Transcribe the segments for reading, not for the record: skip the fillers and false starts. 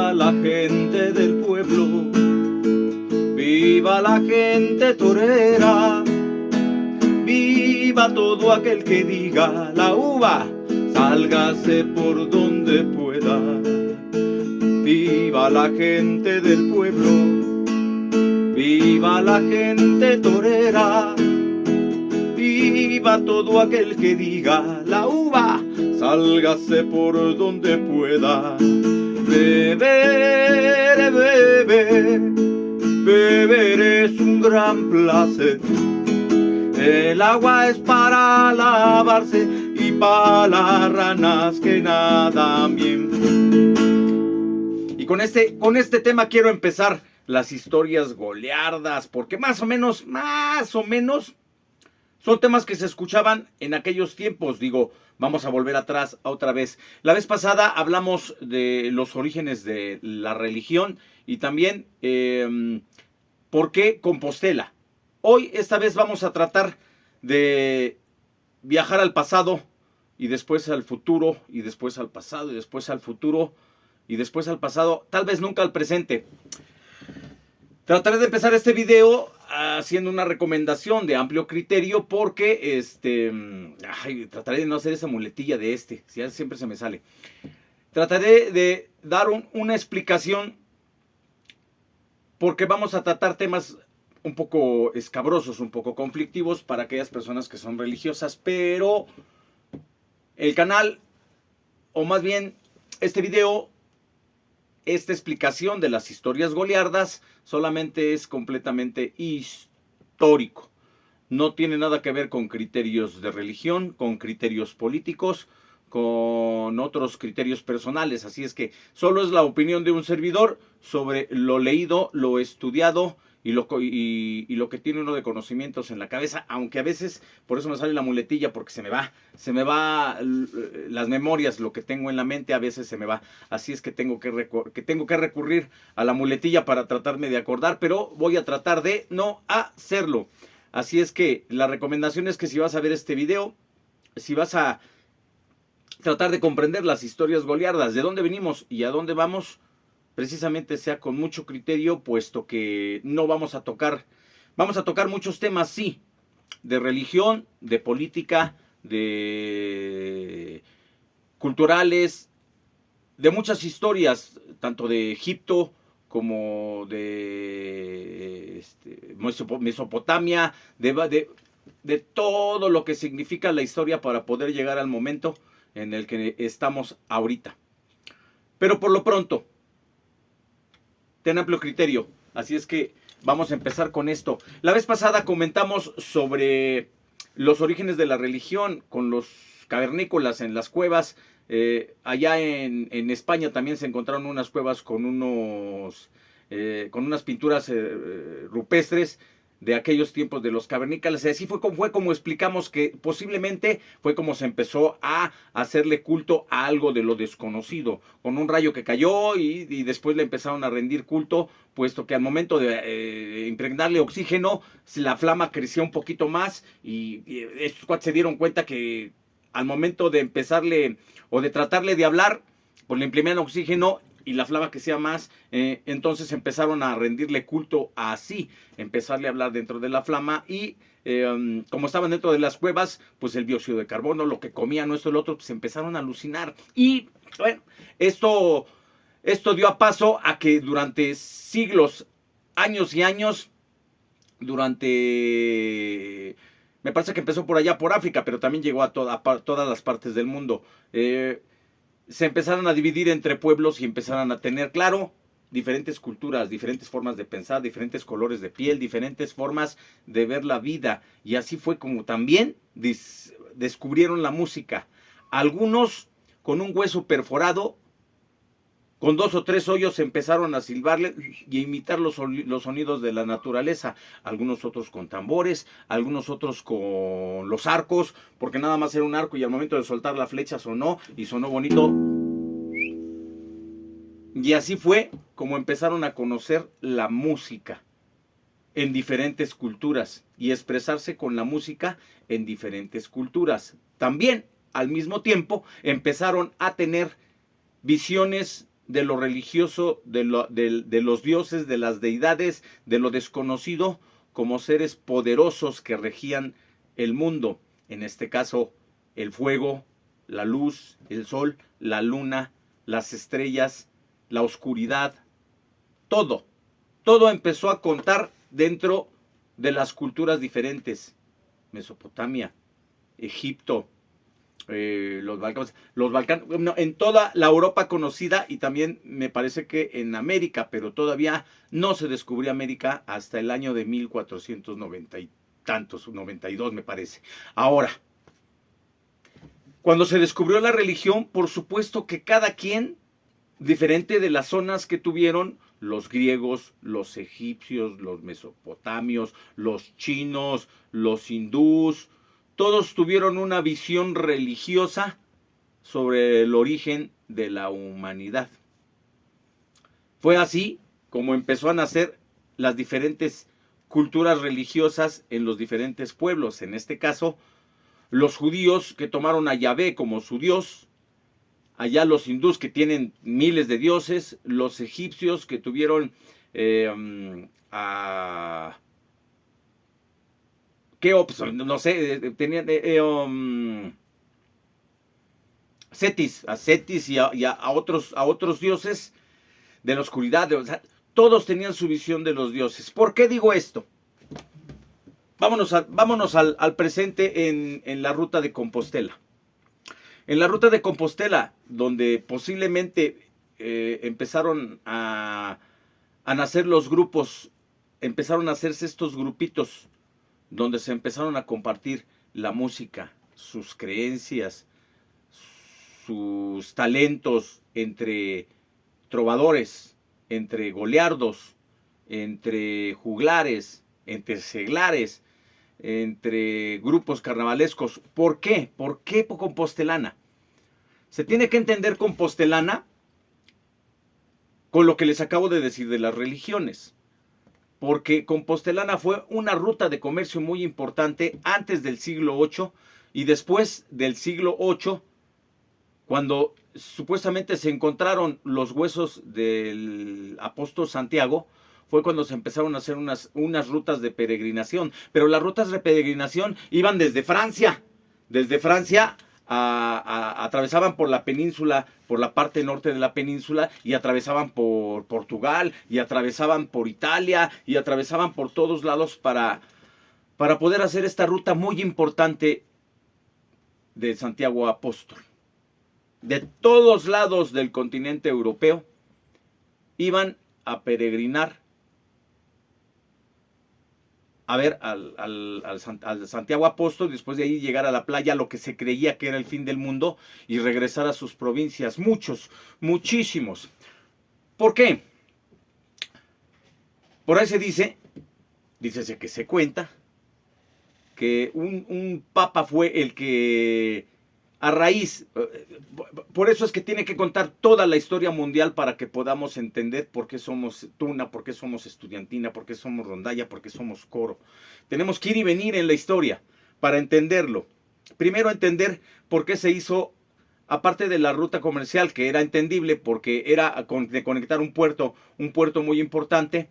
viva la gente del pueblo, viva la gente torera, viva todo aquel que diga la uva, sálgase por donde pueda. Viva la gente del pueblo, viva la gente torera, viva todo aquel que diga la uva, sálgase por donde pueda. Beber, beber, beber es un gran placer. El agua es para lavarse y para las ranas que nadan bien. Y con este tema quiero empezar las historias goliardas, porque más o menos, son temas que se escuchaban en aquellos tiempos. Digo, vamos a volver atrás otra vez. La vez pasada hablamos de los orígenes de la religión y también por qué Compostela. Hoy, esta vez, vamos a tratar de viajar al pasado y después al futuro, y después al pasado, y después al futuro, y después al pasado, tal vez nunca al presente. Trataré de empezar este video haciendo una recomendación de amplio criterio porque trataré de no hacer esa muletilla de si siempre se me sale. Trataré de dar una explicación porque vamos a tratar temas un poco escabrosos, un poco conflictivos para aquellas personas que son religiosas, pero el canal, o más bien este video, esta explicación de las historias goliardas solamente es completamente histórico. No tiene nada que ver con criterios de religión, con criterios políticos, con otros criterios personales. Así es que solo es la opinión de un servidor sobre lo leído, lo estudiado y lo que tiene uno de conocimientos en la cabeza, aunque a veces, por eso me sale la muletilla, porque se me va las memorias, lo que tengo en la mente a veces se me va. Así es que tengo que recurrir a la muletilla para tratarme de acordar, pero voy a tratar de no hacerlo. Así es que la recomendación es que si vas a ver este video, si vas a tratar de comprender las historias goliardas, de dónde venimos y a dónde vamos, precisamente sea con mucho criterio, puesto que no vamos a tocar muchos temas, sí, de religión, de política, de culturales, de muchas historias, tanto de Egipto como de Mesopotamia, de todo lo que significa la historia para poder llegar al momento en el que estamos ahorita. Pero por lo pronto, ten amplio criterio. Así es que vamos a empezar con esto. La vez pasada comentamos sobre los orígenes de la religión con los cavernícolas en las cuevas. Allá en España también se encontraron unas cuevas con unas pinturas rupestres de aquellos tiempos de los cavernícolas. Y así fue como explicamos que posiblemente fue como se empezó a hacerle culto a algo de lo desconocido, con un rayo que cayó y después le empezaron a rendir culto, puesto que al momento de impregnarle oxígeno, la flama crecía un poquito más y estos cuates se dieron cuenta que al momento de empezarle o de tratarle de hablar, pues le imprimían oxígeno y la flama crecía más, entonces empezaron a rendirle culto así, empezarle a hablar dentro de la flama y como estaban dentro de las cuevas, pues el dióxido de carbono, lo que comían, esto y lo otro, pues empezaron a alucinar. Y bueno, esto dio a paso a que durante siglos, años y años, me parece que empezó por allá por África, pero también llegó a todas las partes del mundo. Se empezaron a dividir entre pueblos y empezaron a tener, claro, diferentes culturas, diferentes formas de pensar, diferentes colores de piel, diferentes formas de ver la vida. Y así fue como también descubrieron la música. Algunos con un hueso perforado, con 2 o 3 hoyos, empezaron a silbarle y a imitar los sonidos de la naturaleza. Algunos otros con tambores, algunos otros con los arcos, porque nada más era un arco y al momento de soltar la flecha sonó y sonó bonito. Y así fue como empezaron a conocer la música en diferentes culturas y expresarse con la música en diferentes culturas. También, al mismo tiempo, empezaron a tener visiones de lo religioso, de los dioses, de las deidades, de lo desconocido, como seres poderosos que regían el mundo. En este caso, el fuego, la luz, el sol, la luna, las estrellas, la oscuridad, todo. Todo empezó a contar dentro de las culturas diferentes. Mesopotamia, Egipto, los Balcanes, no, en toda la Europa conocida y también me parece que en América, pero todavía no se descubrió América hasta el año de 1490 y tantos, 92 me parece. Ahora, cuando se descubrió la religión, por supuesto que cada quien, diferente de las zonas que tuvieron, los griegos, los egipcios, los mesopotamios, los chinos, los hindús, todos tuvieron una visión religiosa sobre el origen de la humanidad. Fue así como empezó a nacer las diferentes culturas religiosas en los diferentes pueblos. En este caso, los judíos que tomaron a Yahvé como su Dios, allá los hindús que tienen miles de dioses, los egipcios que tuvieron a Keops, no sé, tenían Cetis, a Cetis y a otros dioses de la oscuridad. O sea, todos tenían su visión de los dioses. ¿Por qué digo esto? Vámonos al presente en la ruta de Compostela. En la ruta de Compostela, donde posiblemente empezaron a nacer los grupos, empezaron a hacerse estos grupitos, donde se empezaron a compartir la música, sus creencias, sus talentos entre trovadores, entre goleardos, entre juglares, entre seglares, entre grupos carnavalescos. ¿Por qué? ¿Por qué compostelana? Se tiene que entender compostelana con lo que les acabo de decir de las religiones. Porque Compostelana fue una ruta de comercio muy importante antes del siglo VIII y después del siglo VIII, cuando supuestamente se encontraron los huesos del apóstol Santiago, fue cuando se empezaron a hacer unas rutas de peregrinación. Pero las rutas de peregrinación iban desde Francia. Desde Francia atravesaban por la península, por la parte norte de la península, y atravesaban por Portugal, y atravesaban por Italia, y atravesaban por todos lados para poder hacer esta ruta muy importante de Santiago Apóstol. De todos lados del continente europeo iban a peregrinar a ver al Santiago Apóstol, después de ahí llegar a la playa, lo que se creía que era el fin del mundo, y regresar a sus provincias. Muchos, muchísimos. ¿Por qué? Por ahí se dice que se cuenta, que un papa fue el que a raíz, por eso es que tiene que contar toda la historia mundial para que podamos entender por qué somos Tuna, por qué somos Estudiantina, por qué somos Rondalla, por qué somos Coro. Tenemos que ir y venir en la historia para entenderlo. Primero entender por qué se hizo, aparte de la ruta comercial, que era entendible porque era de conectar un puerto muy importante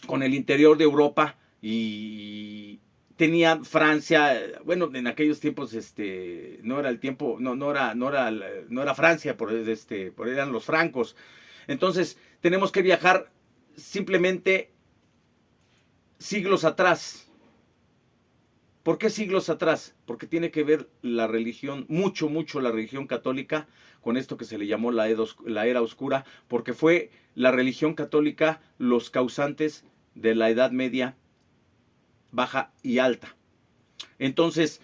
con el interior de Europa, y tenía Francia, bueno, en aquellos tiempos no era el tiempo, no era Francia, eran los francos. Entonces, tenemos que viajar simplemente siglos atrás. ¿Por qué siglos atrás? Porque tiene que ver la religión, mucho la religión católica, con esto que se le llamó la era oscura, porque fue la religión católica los causantes de la Edad Media baja y alta. Entonces,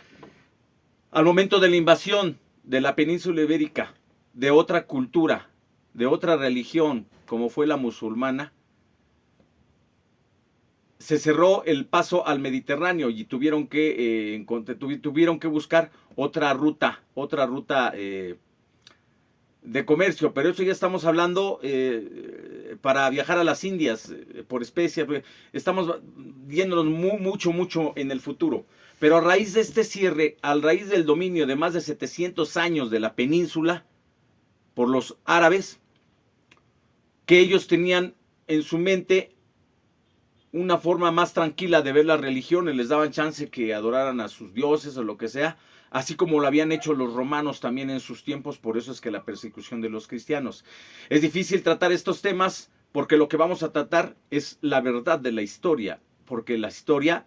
al momento de la invasión de la península ibérica, de otra cultura, de otra religión, como fue la musulmana, se cerró el paso al Mediterráneo y tuvieron que buscar otra ruta de comercio. Pero eso ya estamos hablando para viajar a las Indias por especie. Estamos yéndonos mucho en el futuro. Pero a raíz de este cierre, a raíz del dominio de más de 700 años de la península, por los árabes, que ellos tenían en su mente una forma más tranquila de ver las religiones, les daban chance que adoraran a sus dioses o lo que sea, así como lo habían hecho los romanos también en sus tiempos. Por eso es que la persecución de los cristianos. Es difícil tratar estos temas porque lo que vamos a tratar es la verdad de la historia, porque la historia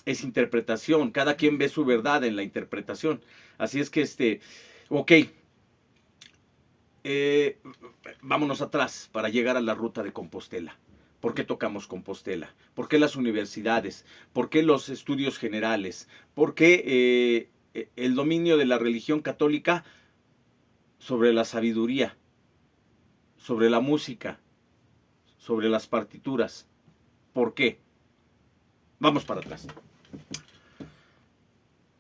es interpretación, cada quien ve su verdad en la interpretación. Así es que ok, vámonos atrás para llegar a la ruta de Compostela. ¿Por qué tocamos Compostela? ¿Por qué las universidades? ¿Por qué los estudios generales? ¿Por qué el dominio de la religión católica sobre la sabiduría, sobre la música, sobre las partituras? ¿Por qué? Vamos para atrás.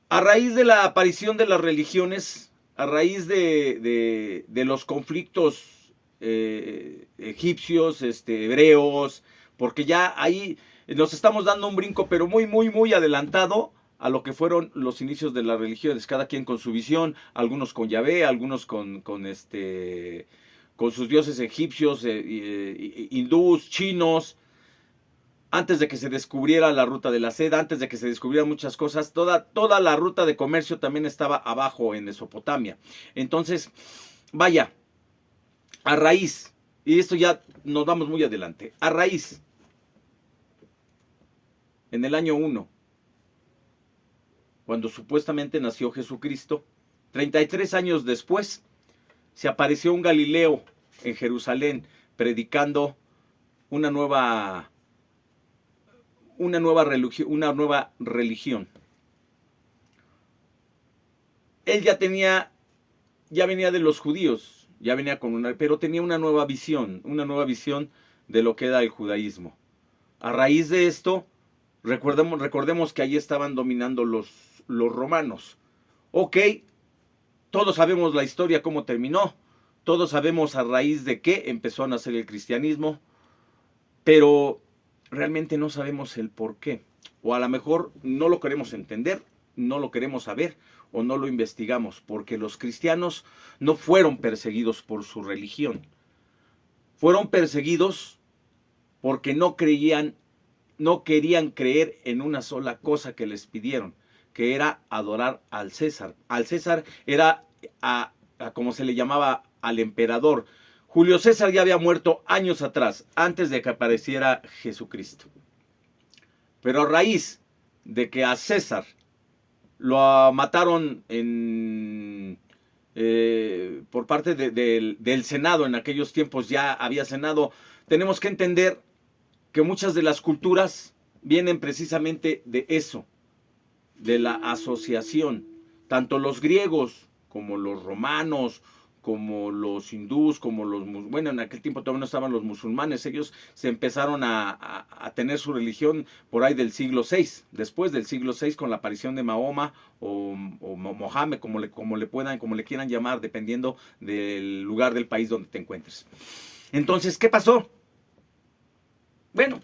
A raíz de la aparición de las religiones, a raíz de los conflictos egipcios, hebreos, porque ya ahí nos estamos dando un brinco, pero muy, muy, muy adelantado a lo que fueron los inicios de las religiones, cada quien con su visión, algunos con Yahvé, algunos con sus dioses egipcios, hindús, chinos. Antes de que se descubriera la ruta de la seda, antes de que se descubrieran muchas cosas, toda la ruta de comercio también estaba abajo en Mesopotamia. Entonces, vaya, a raíz, y esto ya nos vamos muy adelante, a raíz, en el año 1, cuando supuestamente nació Jesucristo, 33 años después, se apareció un Galileo en Jerusalén predicando una nueva religión. Él ya venía de los judíos, ya venía pero tenía una nueva visión de lo que era el judaísmo. A raíz de esto, recordemos que allí estaban dominando los romanos. Ok, todos sabemos la historia, cómo terminó, todos sabemos a raíz de qué empezó a nacer el cristianismo, pero realmente no sabemos el por qué. O a lo mejor no lo queremos entender, no lo queremos saber o no lo investigamos, porque los cristianos no fueron perseguidos por su religión. Fueron perseguidos porque no querían creer en una sola cosa que les pidieron, que era adorar al César. Al César era como se le llamaba al emperador. Julio César ya había muerto años atrás, antes de que apareciera Jesucristo. Pero a raíz de que a César lo mataron por parte del Senado, en aquellos tiempos ya había Senado, tenemos que entender que muchas de las culturas vienen precisamente de eso, de la asociación. Tanto los griegos como los romanos, como los hindús, bueno, en aquel tiempo todavía no estaban los musulmanes, ellos se empezaron a tener su religión por ahí del siglo VI, después del siglo VI con la aparición de Mahoma o Mohammed, como le quieran llamar, dependiendo del lugar del país donde te encuentres. Entonces, ¿qué pasó? Bueno,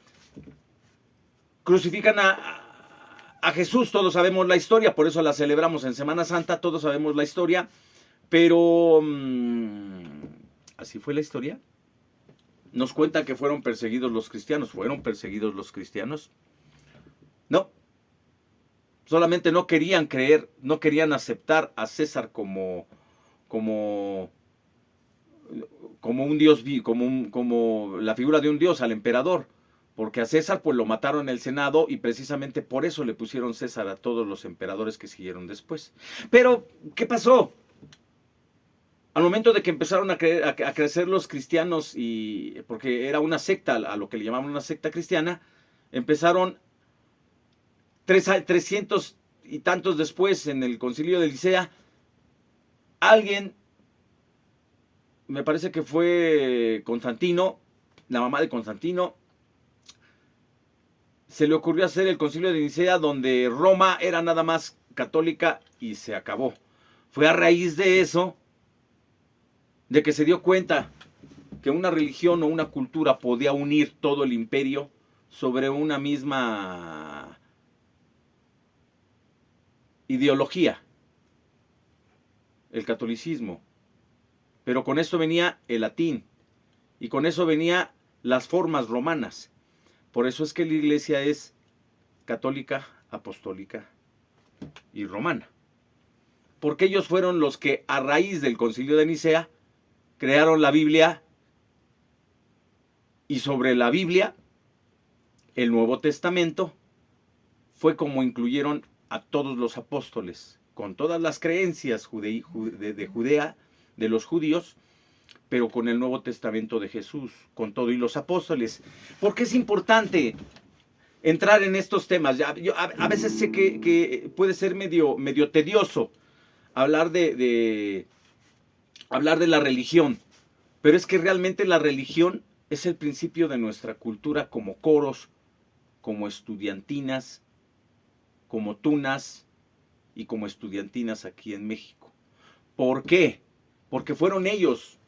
crucifican a Jesús, todos sabemos la historia, por eso la celebramos en Semana Santa, todos sabemos la historia, pero así fue la historia. Nos cuentan que fueron perseguidos los cristianos. ¿Fueron perseguidos los cristianos? No. Solamente no querían creer, no querían aceptar a César como un dios, como la figura de un dios, al emperador. Porque a César pues lo mataron en el Senado y precisamente por eso le pusieron César a todos los emperadores que siguieron después. Pero, ¿qué pasó? Al momento de que empezaron a crecer los cristianos, y porque era una secta, a lo que le llamaban una secta cristiana, empezaron 300 y tantos después, en el concilio de Nicea, alguien, me parece que fue Constantino, la mamá de Constantino, se le ocurrió hacer el concilio de Nicea, donde Roma era nada más católica y se acabó. Fue a raíz de eso, de que se dio cuenta que una religión o una cultura podía unir todo el imperio sobre una misma ideología, el catolicismo. pero con esto venía el latín y con eso venía las formas romanas. Por eso es que la iglesia es católica, apostólica y romana. Porque ellos fueron los que a raíz del Concilio de Nicea crearon la Biblia y sobre la Biblia, el Nuevo Testamento, fue como incluyeron a todos los apóstoles, con todas las creencias de Judea, de los judíos, pero con el Nuevo Testamento de Jesús, con todo y los apóstoles. Porque es importante entrar en estos temas. Yo a veces sé que puede ser medio tedioso hablar hablar de la religión, pero es que realmente la religión es el principio de nuestra cultura como coros, como estudiantinas, como tunas y como estudiantinas aquí en México. ¿Por qué? Porque fueron ellos,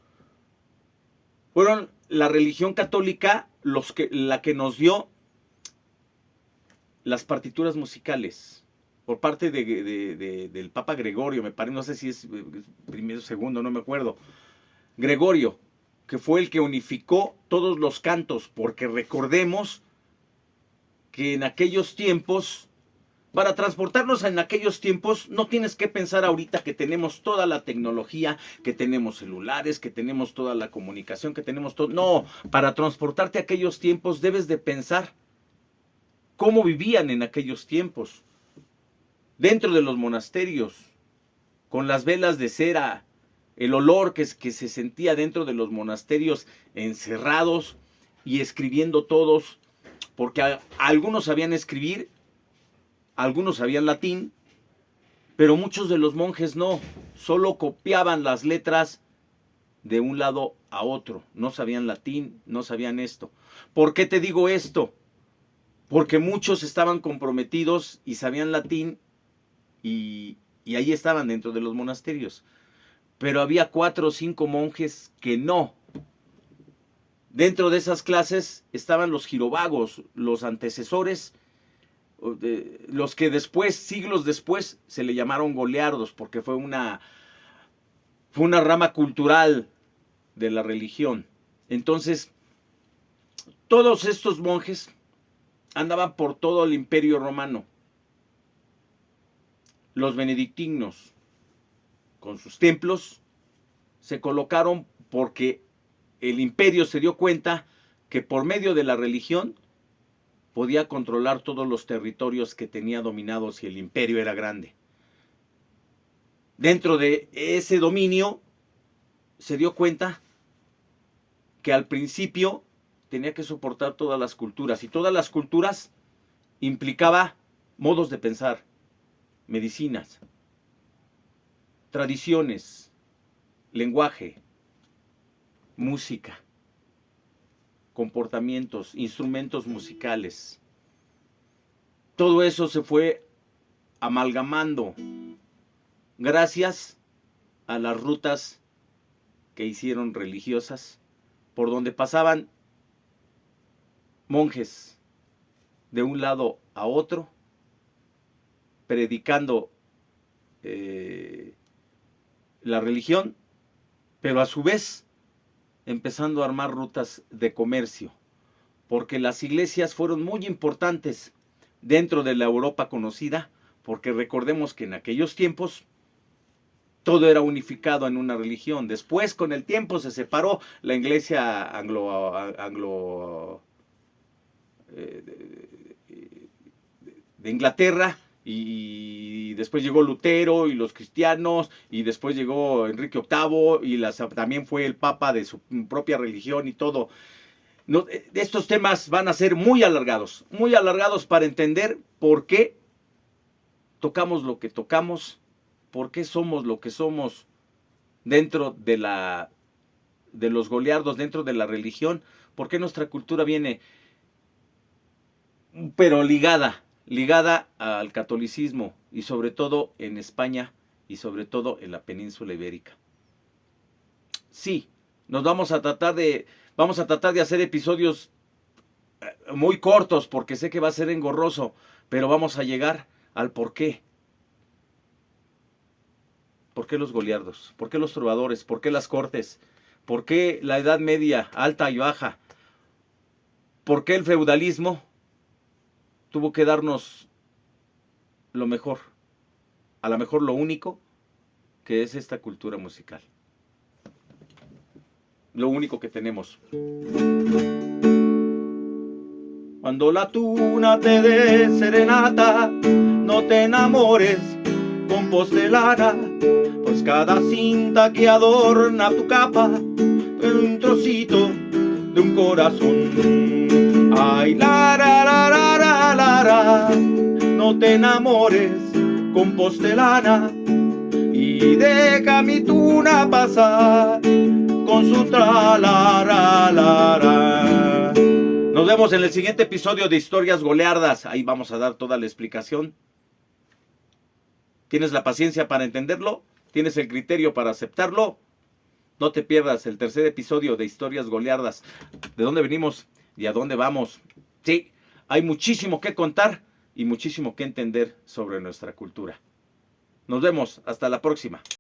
fueron la religión católica la que nos dio las partituras musicales por parte del Papa Gregorio, me parece, no sé si es primero o segundo, no me acuerdo. Gregorio, que fue el que unificó todos los cantos, porque recordemos que en aquellos tiempos, para transportarnos en aquellos tiempos, no tienes que pensar ahorita que tenemos toda la tecnología, que tenemos celulares, que tenemos toda la comunicación, que tenemos todo. No, para transportarte a aquellos tiempos debes de pensar cómo vivían en aquellos tiempos, dentro de los monasterios, con las velas de cera, el olor que se sentía dentro de los monasterios, encerrados y escribiendo todos, porque algunos sabían escribir, algunos sabían latín, pero muchos de los monjes no, solo copiaban las letras de un lado a otro, no sabían latín, no sabían esto. ¿Por qué te digo esto? Porque muchos estaban comprometidos y sabían latín y ahí estaban dentro de los monasterios. Pero había 4 o 5 monjes que no. Dentro de esas clases estaban los girovagos, los antecesores, los que después, siglos después, se le llamaron goliardos, porque fue una rama cultural de la religión. Entonces, todos estos monjes andaban por todo el imperio romano. Los benedictinos, con sus templos, se colocaron porque el imperio se dio cuenta que por medio de la religión podía controlar todos los territorios que tenía dominados y el imperio era grande. Dentro de ese dominio se dio cuenta que al principio tenía que soportar todas las culturas y todas las culturas implicaba modos de pensar, medicinas, tradiciones, lenguaje, música, comportamientos, instrumentos musicales. Todo eso se fue amalgamando gracias a las rutas que hicieron religiosas, por donde pasaban monjes de un lado a otro, predicando la religión, pero a su vez empezando a armar rutas de comercio, porque las iglesias fueron muy importantes dentro de la Europa conocida, porque recordemos que en aquellos tiempos todo era unificado en una religión. Después, con el tiempo, se separó la iglesia de Inglaterra, y después llegó Lutero y los cristianos, y después llegó Enrique VIII y también fue el papa de su propia religión y todo. No, estos temas van a ser muy alargados para entender por qué tocamos lo que tocamos, por qué somos lo que somos dentro de los goliardos, dentro de la religión, por qué nuestra cultura viene, pero ligada al catolicismo, y sobre todo en España y sobre todo en la península ibérica. Sí, vamos a tratar de hacer episodios muy cortos, porque sé que va a ser engorroso, pero vamos a llegar al porqué. ¿Por qué los goliardos? ¿Por qué los trovadores? ¿Por qué las cortes? ¿Por qué la Edad Media, alta y baja? ¿Por qué el feudalismo tuvo que darnos lo mejor? A lo mejor lo único que es esta cultura musical. Lo único que tenemos. Cuando la tuna te dé serenata, no te enamores con postelana, pues cada cinta que adorna tu capa es un trocito de un corazón. Ay, la, no te enamores con postelana y deja mi tuna pasar con su tralarara. Nos vemos en el siguiente episodio de Historias Goliardas. Ahí vamos a dar toda la explicación. ¿Tienes la paciencia para entenderlo? ¿Tienes el criterio para aceptarlo? No te pierdas el tercer episodio de Historias Goliardas. ¿De dónde venimos y a dónde vamos? Sí, hay muchísimo que contar y muchísimo que entender sobre nuestra cultura. Nos vemos. Hasta la próxima.